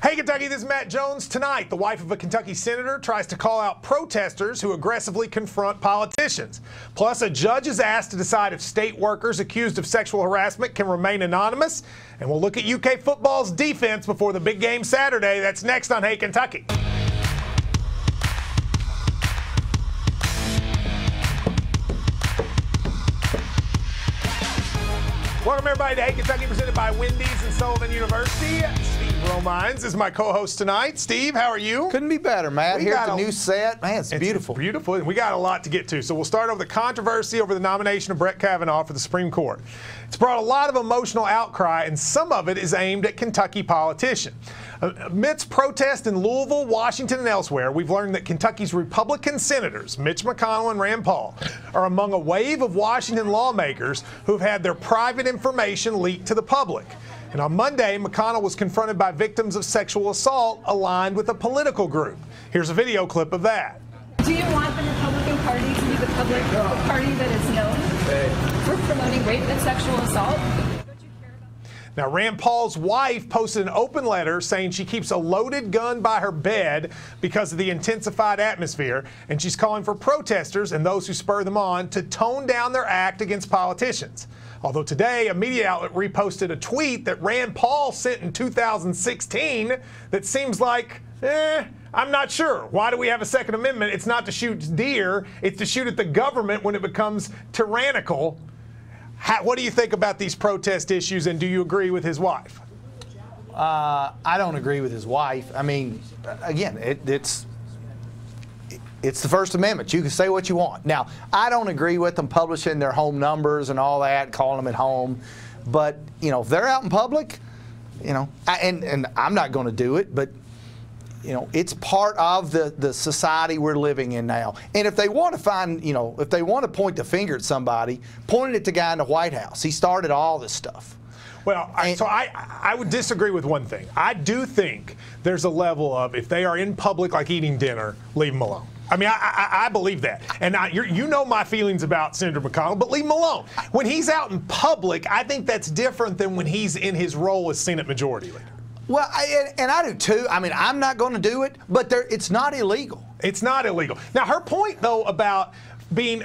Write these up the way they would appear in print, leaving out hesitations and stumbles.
Hey Kentucky, this is Matt Jones. Tonight, the wife of a Kentucky senator tries to call out protesters who aggressively confront politicians. Plus, a judge is asked to decide if state workers accused of sexual harassment can remain anonymous. And we'll look at UK football's defense before the big game Saturday. That's next on Hey Kentucky. Welcome everybody to Hey Kentucky, presented by Wendy's and Sullivan University. Steve Romines is my co-host tonight. Steve, how are you? Couldn't be better, Matt. Here at the new set. Man, it's beautiful. Beautiful. We got a lot to get to. So we'll start over the controversy over the nomination of Brett Kavanaugh for the Supreme Court. It's brought a lot of emotional outcry, and some of it is aimed at Kentucky politicians. Amidst protests in Louisville, Washington, and elsewhere, we've learned that Kentucky's Republican senators, Mitch McConnell and Rand Paul, are among a wave of Washington lawmakers who've had their private information leaked to the public. And on Monday, McConnell was confronted by victims of sexual assault aligned with a political group. Here's a video clip of that. Do you want the Republican Party to be the public party that is known for promoting rape and sexual assault? Now, Rand Paul's wife posted an open letter saying she keeps a loaded gun by her bed because of the intensified atmosphere, and she's calling for protesters and those who spur them on to tone down their act against politicians. Although today, a media outlet reposted a tweet that Rand Paul sent in 2016 that seems like, I'm not sure. Why do we have a Second Amendment? It's not to shoot deer, it's to shoot at the government when it becomes tyrannical. What do you think about these protest issues, and do you agree with his wife? I don't agree with his wife. I mean, again, it's the First Amendment. You can say what you want. Now, I don't agree with them publishing their home numbers and all that, calling them at home. But, you know, if they're out in public, you know, and I'm not going to do it, but, you know, it's part of the society we're living in now. And if they want to find, you know, if they want to point the finger at somebody, point it at the guy in the White House. He started all this stuff. Well, I would disagree with one thing. I do think there's a level of, if they are in public, like eating dinner, leave them alone. I mean, I believe that. And you know my feelings about Senator McConnell, but leave him alone. When he's out in public, I think that's different than when he's in his role as Senate Majority Leader. Well, and I do too. I mean, I'm not going to do it, but it's not illegal. It's not illegal. Now, her point, though, about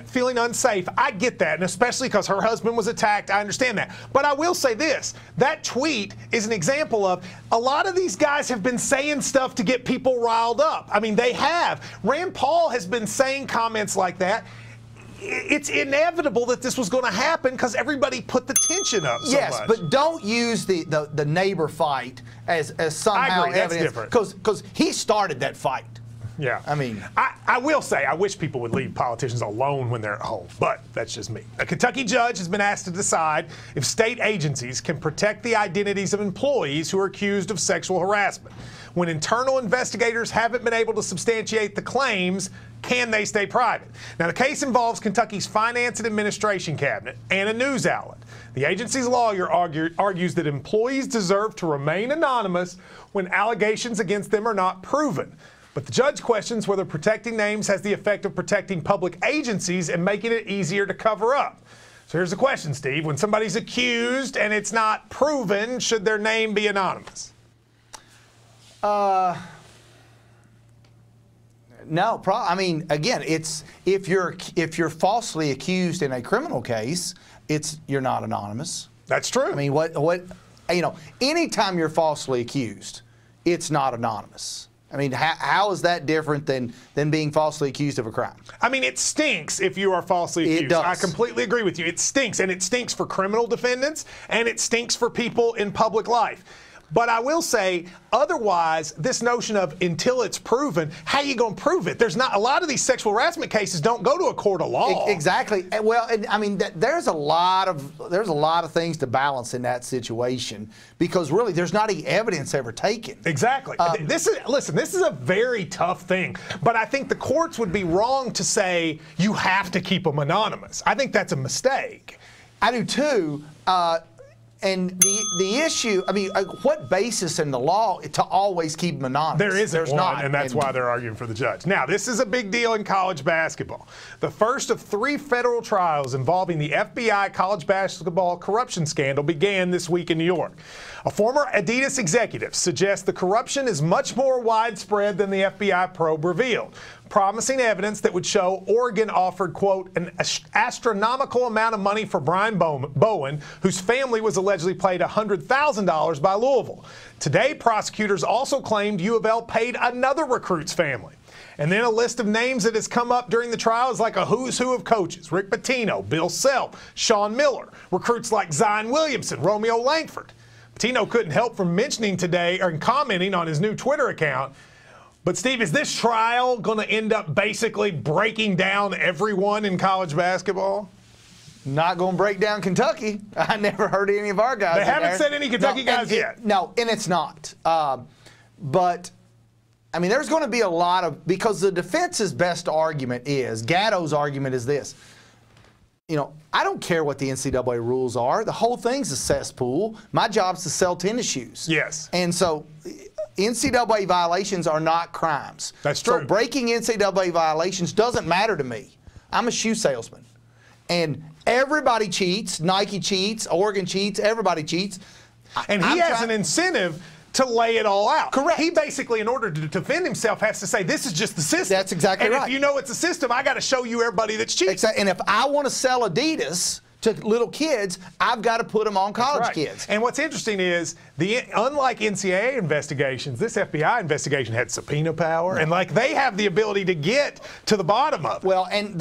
feeling unsafe, I get that, and especially because her husband was attacked, I understand that. But I will say this, that tweet is an example of a lot of these guys have been saying stuff to get people riled up. I mean, they have. Rand Paul has been saying comments like that. It's inevitable that this was going to happen because everybody put the tension up so yes, much. But don't use the neighbor fight as somehow evidence. Because he started that fight. Yeah. I mean, I will say, I wish people would leave politicians alone when they're at home, but that's just me. A Kentucky judge has been asked to decide if state agencies can protect the identities of employees who are accused of sexual harassment. When internal investigators haven't been able to substantiate the claims, can they stay private? Now, the case involves Kentucky's Finance and Administration Cabinet and a news outlet. The agency's lawyer argues that employees deserve to remain anonymous when allegations against them are not proven. But the judge questions whether protecting names has the effect of protecting public agencies and making it easier to cover up. So here's the question, Steve. When somebody's accused and it's not proven, should their name be anonymous? No, I mean, again, it's if you're falsely accused in a criminal case, you're not anonymous. That's true. I mean, what you know, anytime you're falsely accused, it's not anonymous. I mean, how is that different than being falsely accused of a crime? I mean, it stinks if you are falsely accused. It does. I completely agree with you. It stinks, and it stinks for criminal defendants, and it stinks for people in public life. But I will say, otherwise, this notion of until it's proven, how are you going to prove it? There's not a lot of these sexual harassment cases don't go to a court of law. Exactly. Well, I mean, there's a lot of things to balance in that situation because really, there's not any evidence ever taken. Exactly. This is a very tough thing. But I think the courts would be wrong to say you have to keep them anonymous. I think that's a mistake. I do too. And the issue, I mean, what basis in the law to always keep them anonymous? There isn't There's one, not, and that's why they're arguing for the judge. Now, this is a big deal in college basketball. The first of 3 federal trials involving the FBI college basketball corruption scandal began this week in New York. A former Adidas executive suggests the corruption is much more widespread than the FBI probe revealed, promising evidence that would show Oregon offered, quote, an astronomical amount of money for Brian Bowen, whose family was allegedly paid $100,000 by Louisville. Today, prosecutors also claimed U of L paid another recruit's family. And then a list of names that has come up during the trial is like a who's who of coaches: Rick Pitino, Bill Self, Sean Miller, recruits like Zion Williamson, Romeo Langford. Pitino couldn't help from mentioning today or commenting on his new Twitter account. But, Steve, is this trial going to end up basically breaking down everyone in college basketball? Not going to break down Kentucky. I never heard any of our guys. They haven't said any Kentucky guys yet. No, and it's not. But, I mean, there's going to be a lot of, because the defense's best argument is, Gatto's argument is this. You know, I don't care what the NCAA rules are. The whole thing's a cesspool. My job's to sell tennis shoes. Yes. And so NCAA violations are not crimes. That's true. So breaking NCAA violations doesn't matter to me. I'm a shoe salesman. And everybody cheats. Nike cheats. Oregon cheats. Everybody cheats. And he has an incentive to lay it all out. Correct. He basically, in order to defend himself, has to say, this is just the system. That's exactly right. And if you know it's a system, I got to show you everybody that's cheating. And if I want to sell Adidas to little kids, I've got to put them on college kids. And what's interesting is, unlike NCAA investigations, this FBI investigation had subpoena power, and like they have the ability to get to the bottom of it. Well, and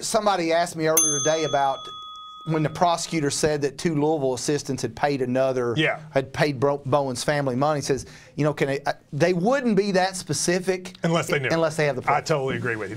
somebody asked me earlier today about when the prosecutor said that 2 Louisville assistants had paid had paid Bowen's family money. He says, you know, they wouldn't be that specific unless they knew. Unless they have the proof. I totally agree with you.